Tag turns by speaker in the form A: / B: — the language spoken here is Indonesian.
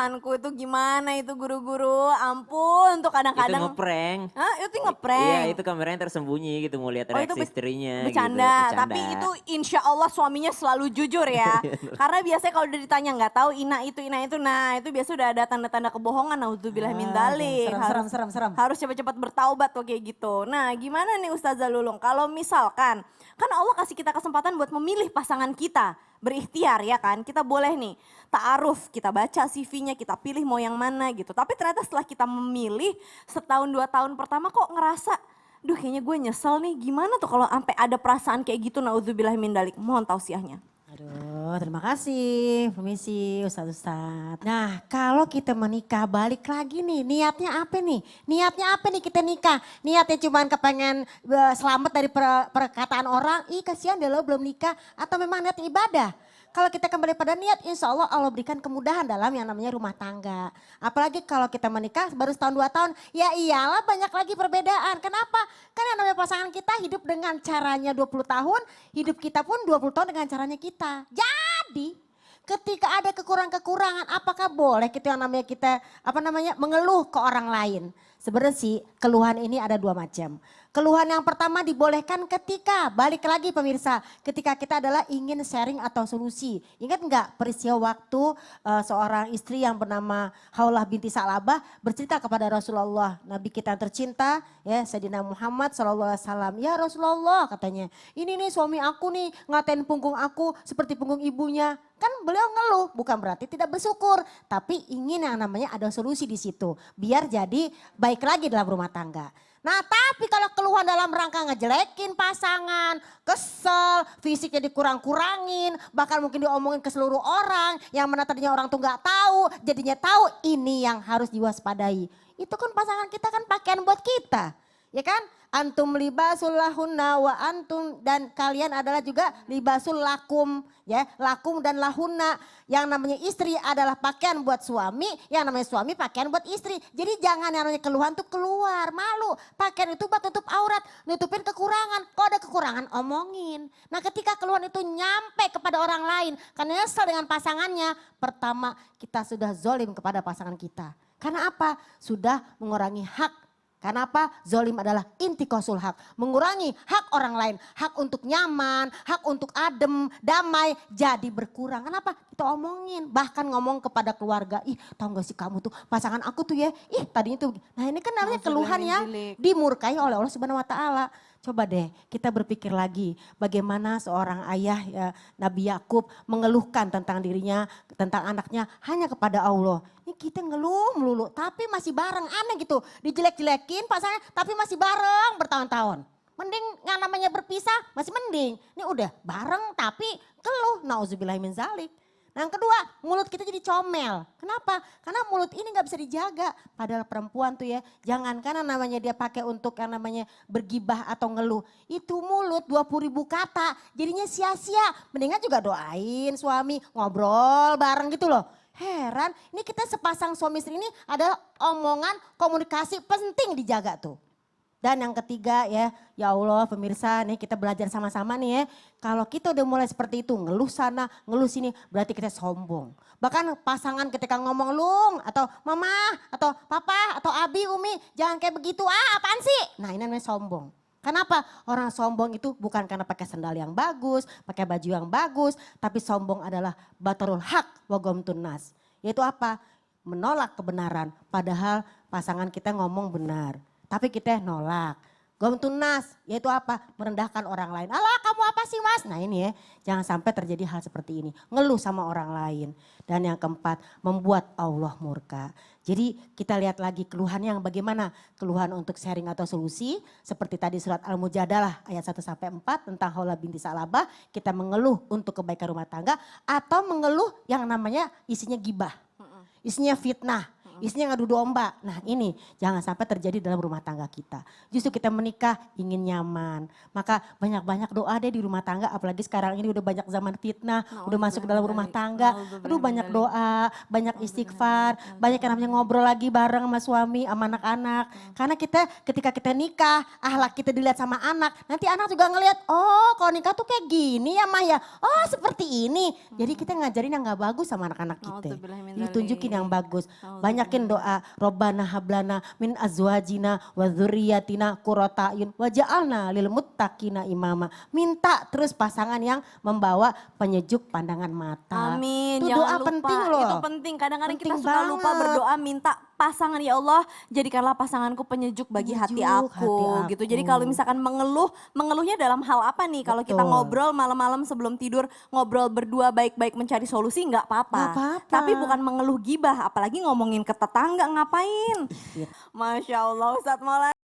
A: Tuhanku itu gimana itu guru-guru, ampun tuh
B: Itu
A: kadang-kadang.
B: ngeprank.
A: Hah, itu
B: Iya
A: ngeprank?
B: itu kameranya tersembunyi gitu mau lihat
A: Oh itu
B: reaksi istrinya gitu.
A: bercanda, tapi itu
B: Bercanda.
A: insya Allah suaminya selalu jujur ya.
B: Iya,
A: Karena biasanya kalau udah ditanya nggak tahu ina itu, nah itu biasa udah ada tanda-tanda kebohongan. Naudzubillah min
C: Aduh,
A: dzalik.
C: serem, serem,
A: Harus
C: serem, serem.
A: harus cepat-cepat bertaubat tuh kayak gitu. Nah gimana nih Ustazah Lulung, kalau misalkan kan Allah kasih kita kesempatan buat memilih pasangan kita, berikhtiar ya kan. Kita boleh nih ta'aruf, kita baca CV-nya, kita pilih mau yang mana gitu. Tapi ternyata setelah kita memilih setahun 2 tahun pertama kok ngerasa duh kayaknya gue nyesel nih, gimana tuh kalau sampai ada perasaan kayak gitu, naudzubillah min dalik. Mohon tausiahnya.
C: Aduh, terima kasih. Permisi Ustadz. Nah, kalau kita menikah balik lagi nih, niatnya apa nih? Niatnya apa nih kita nikah? Niatnya cuma kepengen selamat dari perkataan orang, ih kasihan deh lo belum nikah. Atau memang niat ibadah? Kalau kita kembali pada niat, insya Allah Allah berikan kemudahan dalam yang namanya rumah tangga. Apalagi kalau kita menikah baru setahun 2 tahun, ya iyalah banyak lagi perbedaan. Kenapa? Kan yang namanya pasangan kita hidup dengan caranya 20 tahun, hidup kita pun 20 tahun dengan caranya kita. Jadi ketika ada kekurangan-kekurangan, apakah boleh kita yang namanya kita mengeluh ke orang lain? Sebenarnya sih keluhan ini ada 2 macam. Keluhan yang pertama dibolehkan ketika, balik lagi pemirsa, ketika kita adalah ingin sharing atau solusi. Ingat nggak peristiwa waktu seorang istri yang bernama Haulah binti Sa'labah bercerita kepada Rasulullah, Nabi kita yang tercinta, ya Sayyidina Muhammad SAW. Ya Rasulullah katanya, ini nih suami aku nih ngatain punggung aku seperti punggung ibunya. Kan beliau ngeluh, bukan berarti tidak bersyukur, tapi ingin yang namanya ada solusi di situ, biar jadi baik lagi dalam rumah tangga. Nah tapi kalau keluhan dalam rangka ngejelekin pasangan, kesel, fisiknya dikurang-kurangin, bahkan mungkin diomongin ke seluruh orang, yang mana tadinya orang tuh nggak tahu, jadinya tahu, ini yang harus diwaspadai. Itu kan pasangan kita kan pakaian buat kita, ya kan? Antum libasul lahunna wa antum, dan kalian adalah juga libasul lakum, ya lakum dan lahunna. Yang namanya istri adalah pakaian buat suami, yang namanya suami pakaian buat istri. Jadi jangan yang namanya keluhan tuh keluar, malu. Pakaian itu buat tutup aurat, nutupin kekurangan. Kalau ada kekurangan omongin. Nah ketika keluhan itu nyampe kepada orang lain, karena nyesel dengan pasangannya, pertama kita sudah zolim kepada pasangan kita. Karena apa? Sudah mengurangi hak. Karena apa? Zolim adalah intikosul hak. Mengurangi hak orang lain. Hak untuk nyaman, hak untuk adem, damai. Jadi berkurang. Kenapa? Kita omongin. Bahkan ngomong kepada keluarga. Ih tahu gak sih kamu tuh pasangan aku tuh ya. Ih tadinya tuh. Nah ini kan namanya keluhan yang dimurkai oleh Allah Subhanahu Wa Taala. Coba deh kita berpikir lagi bagaimana seorang ayah ya, Nabi Yakub mengeluhkan tentang dirinya, tentang anaknya hanya kepada Allah. Ini kita ngeluh melulu tapi masih bareng, aneh gitu. Dijelek-jelekin pasangan tapi masih bareng bertahun-tahun. Mending yang namanya berpisah masih mending. Ini udah bareng tapi keluh, nauzubillahi min zalik. Nah yang kedua, mulut kita jadi comel. Kenapa? Karena mulut ini gak bisa dijaga. Padahal perempuan tuh ya, jangankan yang namanya dia pakai untuk yang namanya bergibah atau ngeluh. Itu mulut 20.000 kata, jadinya sia-sia. Mendingan juga doain suami, ngobrol bareng gitu loh. Heran, ini kita sepasang suami istri ini adalah omongan komunikasi penting dijaga tuh. Dan yang ketiga ya Allah pemirsa nih kita belajar sama-sama nih ya. Kalau kita udah mulai seperti itu ngeluh sana ngeluh sini berarti kita sombong. Bahkan pasangan ketika ngomong lung atau mama atau papa atau abi umi jangan kayak begitu apaan sih. Nah ini namanya sombong. Kenapa? Orang sombong itu bukan karena pakai sandal yang bagus, pakai baju yang bagus. Tapi sombong adalah batarul haq wa gomtun nas. Yaitu apa? Menolak kebenaran padahal pasangan kita ngomong benar. Tapi kita nolak. Gomtunas yaitu apa? Merendahkan orang lain. Alah kamu apa sih mas? Nah ini ya jangan sampai terjadi hal seperti ini. Ngeluh sama orang lain. Dan yang keempat membuat Allah murka. Jadi kita lihat lagi keluhan yang bagaimana. Keluhan untuk sharing atau solusi. Seperti tadi surat Al-Mujadalah ayat 1-4 tentang Haulah binti Sa'labah. Kita mengeluh untuk kebaikan rumah tangga. Atau mengeluh yang namanya isinya gibah. Isinya fitnah. Istrinya ngadu domba. Nah ini jangan sampai terjadi dalam rumah tangga kita. Justru kita menikah ingin nyaman. Maka banyak-banyak doa deh di rumah tangga. Apalagi sekarang ini udah banyak zaman fitnah. Udah masuk ke dalam rumah tangga. Aduh banyak doa, banyak istighfar. Banyak yang namanya ngobrol lagi bareng sama suami, sama anak-anak. Karena kita ketika kita nikah, akhlak kita dilihat sama anak. Nanti anak juga ngelihat, oh kalau nikah tuh kayak gini ya Maya. Oh seperti ini. Jadi kita ngajarin yang gak bagus sama anak-anak kita. Jadi tunjukin yang bagus. Banyakin doa. Robbana hablana min azwajina wa dzurriyyatina qurrata a'yun waj'alna lil muttaqina imama. Minta terus pasangan yang membawa penyejuk pandangan mata.
A: Amin.
C: Itu
A: Jangan
C: doa
A: lupa.
C: penting loh.
A: Itu penting. Kadang-kadang kita
C: Penting
A: suka lupa
C: banget.
A: berdoa minta pasangan, ya Allah jadikanlah pasanganku penyejuk bagi hati
C: Penyejuk
A: aku,
C: hati
A: gitu. Jadi
C: aku.
A: kalau misalkan mengeluhnya dalam hal apa nih? Kalau kita
C: Betul.
A: ngobrol malam-malam sebelum tidur, ngobrol berdua baik-baik mencari solusi nggak apa-apa.
C: Nggak apa-apa.
A: Tapi bukan mengeluh gibah, apalagi ngomongin ke tetangga ngapain. Masya Allah Ustadz Maulana.